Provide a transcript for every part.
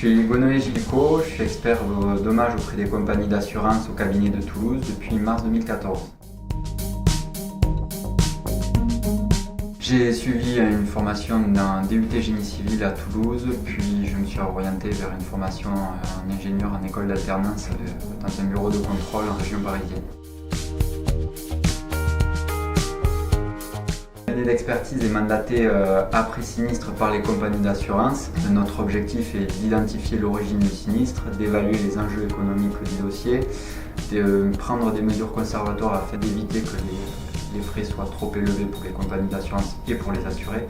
suis Gonoé Gilco, je suis expert dommages auprès des compagnies d'assurance au cabinet de Toulouse depuis mars 2014. J'ai suivi une formation d'un DUT Génie Civil à Toulouse, puis je me suis orienté vers une formation en ingénieur en école d'alternance dans un bureau de contrôle en région parisienne. L'année d'expertise est mandatée après sinistre par les compagnies d'assurance. Notre objectif est d'identifier l'origine du sinistre, d'évaluer les enjeux économiques du dossier, de prendre des mesures conservatoires afin d'éviter que les frais soient trop élevés pour les compagnies d'assurance et pour les assurés,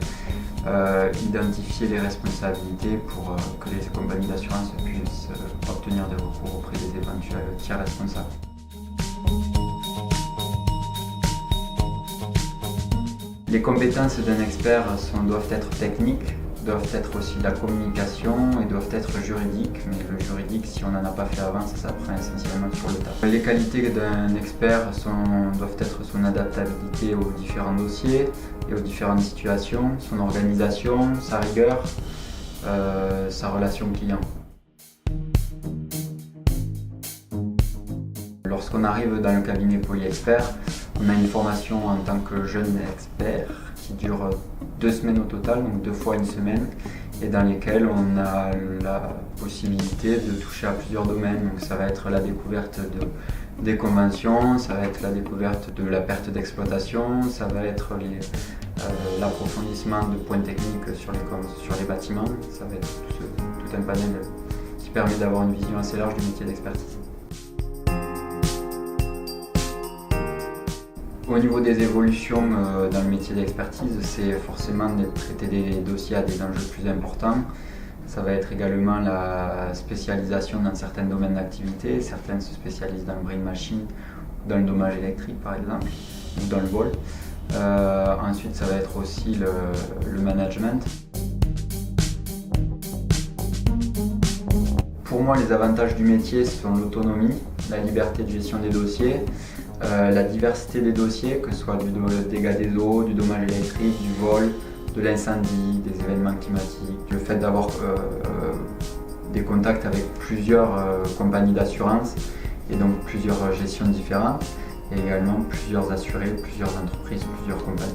identifier les responsabilités pour que les compagnies d'assurance puissent obtenir des recours auprès des éventuels tiers responsables. Les compétences d'un expert doivent être techniques, doivent être aussi la communication et doivent être juridiques. Mais le juridique, si on n'en a pas fait avant, ça s'apprend essentiellement sur le tas. Les qualités d'un expert doivent être son adaptabilité aux différents dossiers et aux différentes situations, son organisation, sa rigueur, sa relation client. Lorsqu'on arrive dans le cabinet Polyexpert, on a une formation en tant que jeune expert qui dure 2 semaines au total, donc 2 fois une semaine, et dans lesquelles on a la possibilité de toucher à plusieurs domaines. Donc ça va être la découverte des conventions, ça va être la découverte de la perte d'exploitation, ça va être l'approfondissement de points techniques sur les bâtiments, ça va être tout un panel qui permet d'avoir une vision assez large du métier d'expertise. Au niveau des évolutions dans le métier d'expertise, c'est forcément de traiter des dossiers à des enjeux plus importants. Ça va être également la spécialisation dans certains domaines d'activité. Certains se spécialisent dans le brain machine, dans le dommage électrique par exemple, ou dans le vol. Ensuite, ça va être aussi le management. Pour moi, les avantages du métier sont l'autonomie, la liberté de gestion des dossiers, la diversité des dossiers, que ce soit du dégât des eaux, du dommage électrique, du vol, de l'incendie, des événements climatiques, le fait d'avoir des contacts avec plusieurs compagnies d'assurance et donc plusieurs gestions différentes, et également plusieurs assurés, plusieurs entreprises, plusieurs compagnies.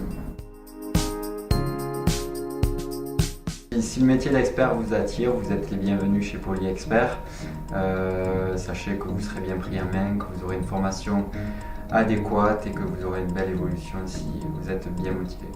Et si le métier d'expert vous attire, vous êtes les bienvenus chez Polyexpert. Sachez que vous serez bien pris en main, que vous aurez une formation adéquate et que vous aurez une belle évolution si vous êtes bien motivé.